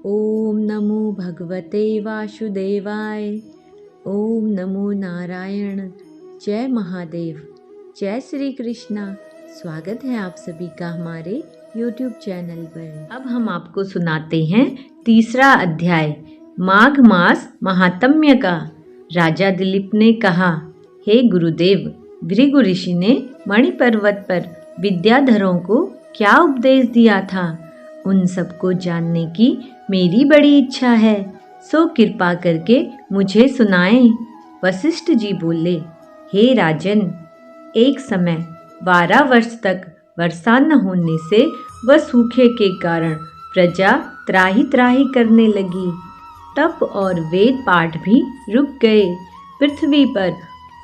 ओम नमो भगवते वासुदेवाय। ओम नमो नारायण। जय महादेव। जय श्री कृष्णा। स्वागत है आप सभी का हमारे YouTube चैनल पर। अब हम आपको सुनाते हैं तीसरा अध्याय, माघ मास महात्म्य का। राजा दिलीप ने कहा, हे गुरुदेव, भृगु ऋषि ने मणि पर्वत पर विद्याधरों को क्या उपदेश दिया था, उन सबको जानने की मेरी बड़ी इच्छा है, सो कृपा करके मुझे सुनाएं। वशिष्ठ जी बोले, हे राजन, एक समय 12 वर्ष तक वर्षा न होने से व सूखे के कारण प्रजा त्राही त्राही करने लगी। तप और वेद पाठ भी रुक गए। पृथ्वी पर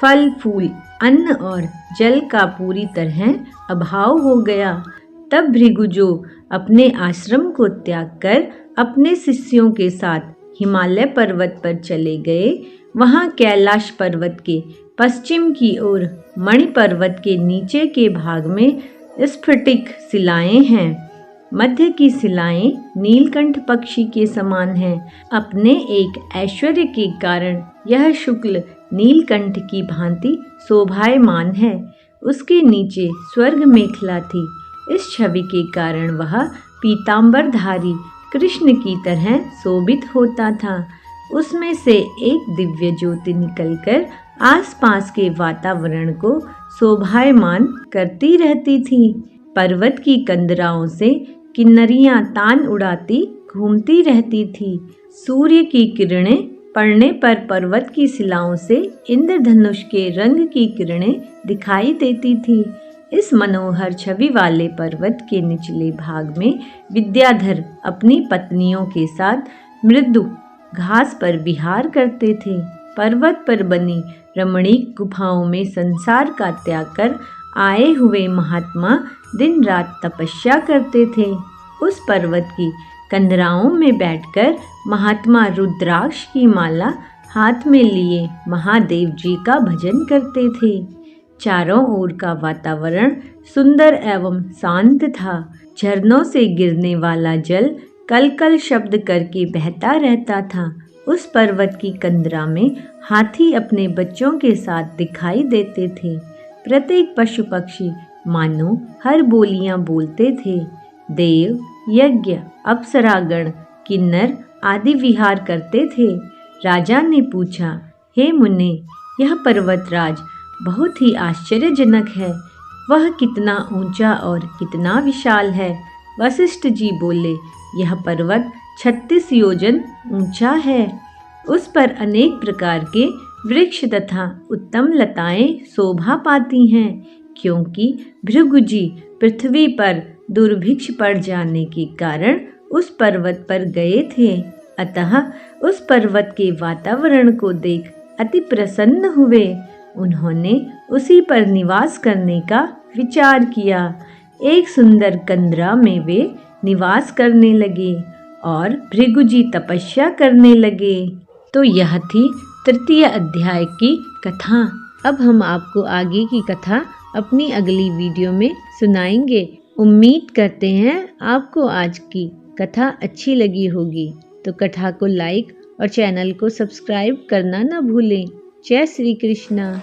फल फूल, अन्न और जल का पूरी तरह अभाव हो गया। तब भृगु जो अपने आश्रम को त्याग कर अपने शिष्यों के साथ हिमालय पर्वत पर चले गए। वहां कैलाश पर्वत के पश्चिम की ओर मणि पर्वत के नीचे के भाग में स्फटिक शिलाएं हैं। मध्य की शिलाएं नीलकंठ पक्षी के समान हैं। अपने एक ऐश्वर्य के कारण यह शुक्ल नीलकंठ की भांति शोभायमान है। उसके नीचे स्वर्ग मेखला थी। इस छवि के कारण वह पीतांबरधारी कृष्ण की तरह शोभित होता था। उसमें से एक दिव्य ज्योति निकलकर आसपास के वातावरण को शोभायमान करती रहती थी। पर्वत की कंदराओं से किन्नरियां तान उड़ाती घूमती रहती थी। सूर्य की किरणें पड़ने पर पर्वत की शिलाओं से इंद्रधनुष के रंग की किरणें दिखाई देती थी। इस मनोहर छवि वाले पर्वत के निचले भाग में विद्याधर अपनी पत्नियों के साथ मृदु घास पर विहार करते थे। पर्वत पर बनी रमणीक गुफाओं में संसार का त्याग कर आए हुए महात्मा दिन रात तपस्या करते थे। उस पर्वत की कंदराओं में बैठकर महात्मा रुद्राक्ष की माला हाथ में लिए महादेव जी का भजन करते थे। चारों ओर का वातावरण सुंदर एवं शांत था। झरनों से गिरने वाला जल कल कल शब्द करके बहता रहता था। उस पर्वत की कंदरा में हाथी अपने बच्चों के साथ दिखाई देते थे। प्रत्येक पशु पक्षी मानो हर बोलियां बोलते थे। देव, यज्ञ, अप्सरागण, किन्नर आदि विहार करते थे। राजा ने पूछा, हे मुने, यह पर्वतराज बहुत ही आश्चर्यजनक है। वह कितना ऊंचा और कितना विशाल है। वशिष्ठ जी बोले, यह पर्वत 36 योजन ऊंचा है। उस पर अनेक प्रकार के वृक्ष तथा उत्तम लताएं शोभा पाती हैं, क्योंकि भृगु जी पृथ्वी पर दुर्भिक्ष पड़ जाने के कारण उस पर्वत पर गए थे। अतः उस पर्वत के वातावरण को देख अति प्रसन्न हुए। उन्होंने उसी पर निवास करने का विचार किया। एक सुंदर कंदरा में वे निवास करने लगे और भृगु जी तपस्या करने लगे। तो यह थी तृतीय अध्याय की कथा। अब हम आपको आगे की कथा अपनी अगली वीडियो में सुनाएंगे। उम्मीद करते हैं आपको आज की कथा अच्छी लगी होगी। तो कथा को लाइक और चैनल को सब्सक्राइब करना न भूलें। जय श्री कृष्णा।